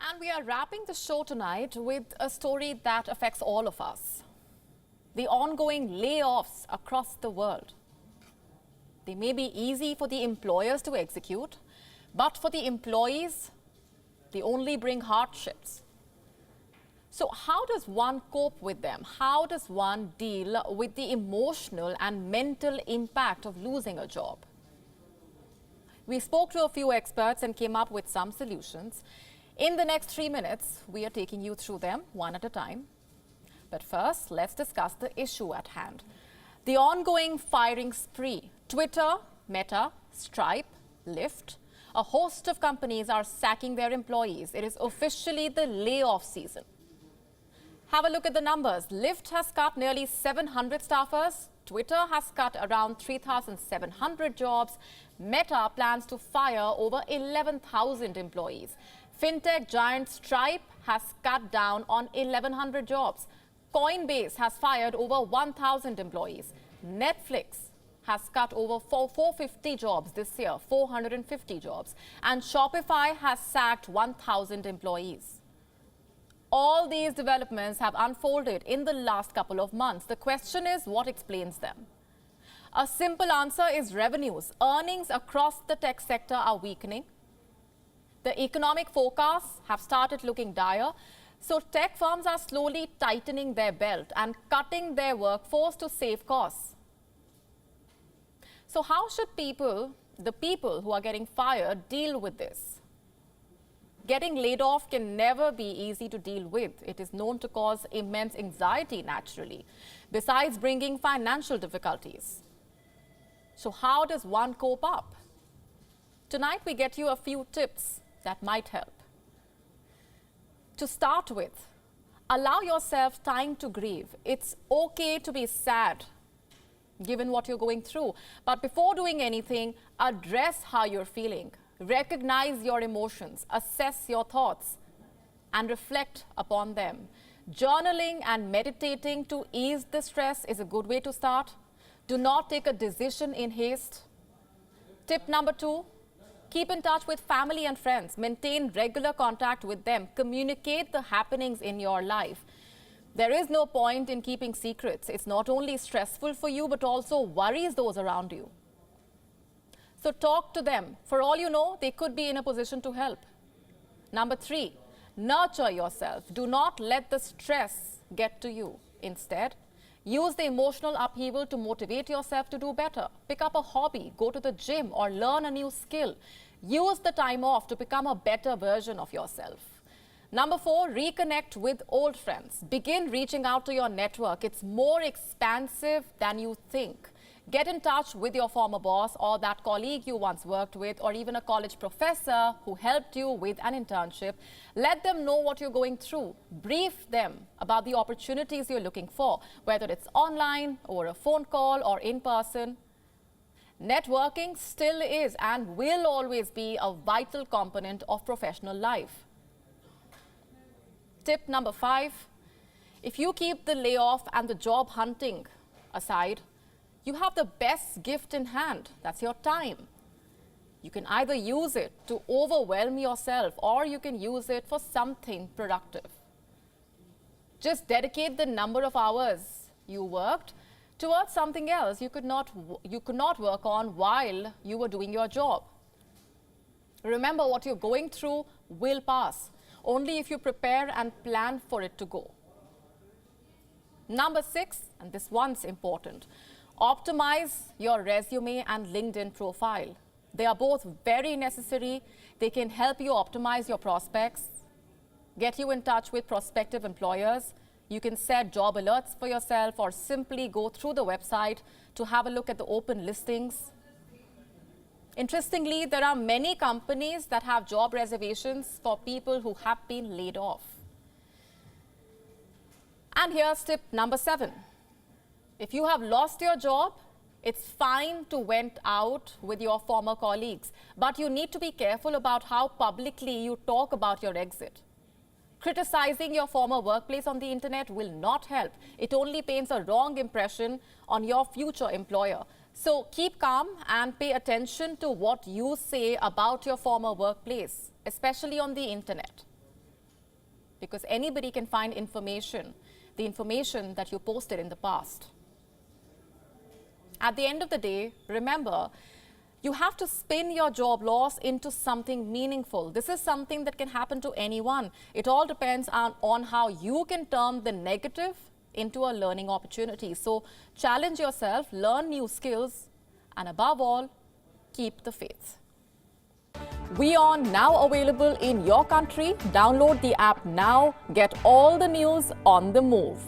And we are wrapping the show tonight with a story that affects all of us. The ongoing layoffs across the world. They may be easy for the employers to execute, but for the employees, they only bring hardships. So how does one cope with them? How does one deal with the emotional and mental impact of losing a job? We spoke to a few experts and came up with some solutions. In the next 3 minutes, we are taking you through them one at a time. But first, let's discuss the issue at hand. The ongoing firing spree. Twitter, Meta, Stripe, Lyft, a host of companies are sacking their employees. It is officially the layoff season. Have a look at the numbers. Lyft has cut nearly 700 staffers. Twitter has cut around 3,700 jobs. Meta plans to fire over 11,000 employees. Fintech giant Stripe has cut down on 1,100 jobs. Coinbase has fired over 1,000 employees. Netflix has cut over 450 jobs this year, 450 jobs. And Shopify has sacked 1,000 employees. All these developments have unfolded in the last couple of months. The question is, what explains them? A simple answer is revenues. Earnings across the tech sector are weakening. The economic forecasts have started looking dire. So tech firms are slowly tightening their belt and cutting their workforce to save costs. So how should the people who are getting fired, deal with this? Getting laid off can never be easy to deal with. It is known to cause immense anxiety naturally, besides bringing financial difficulties. So how does one cope up? Tonight we get you a few tips that might help. To start with, allow yourself time to grieve. It's okay to be sad, given what you're going through. But before doing anything, address how you're feeling. Recognize your emotions, assess your thoughts, and reflect upon them. Journaling and meditating to ease the stress is a good way to start. Do not take a decision in haste. Tip number 2, keep in touch with family and friends. Maintain regular contact with them. Communicate the happenings in your life. There is no point in keeping secrets. It's not only stressful for you, but also worries those around you. So talk to them. For all you know, they could be in a position to help. Number 3, nurture yourself. Do not let the stress get to you. Instead, use the emotional upheaval to motivate yourself to do better. Pick up a hobby, go to the gym, or learn a new skill. Use the time off to become a better version of yourself. Number 4, reconnect with old friends. Begin reaching out to your network. It's more expansive than you think. Get in touch with your former boss or that colleague you once worked with, or even a college professor who helped you with an internship. Let them know what you're going through. Brief them about the opportunities you're looking for, whether it's online, or a phone call, or in person. Networking still is and will always be a vital component of professional life. Tip number 5, if you keep the layoff and the job hunting aside, you have the best gift in hand. That's your time. You can either use it to overwhelm yourself, or you can use it for something productive. Just dedicate the number of hours you worked towards something else you could not work on while you were doing your job. Remember, what you're going through will pass, only if you prepare and plan for it to go. Number 6, and this one's important, optimize your resume and LinkedIn profile. They are both very necessary. They can help you optimize your prospects, get you in touch with prospective employers. You can set job alerts for yourself, or simply go through the website to have a look at the open listings. Interestingly, there are many companies that have job reservations for people who have been laid off. And here's tip number 7. If you have lost your job, it's fine to vent out with your former colleagues, but you need to be careful about how publicly you talk about your exit. Criticizing your former workplace on the internet will not help. It only paints a wrong impression on your future employer. So keep calm and pay attention to what you say about your former workplace, especially on the internet. because anybody can find information, the information that you posted in the past. At the end of the day, remember, you have to spin your job loss into something meaningful. This is something that can happen to anyone. It all depends on how you can turn the negative into a learning opportunity. So challenge yourself, learn new skills, and above all, keep the faith. WION now available in your country. Download the app now. Get all the news on the move.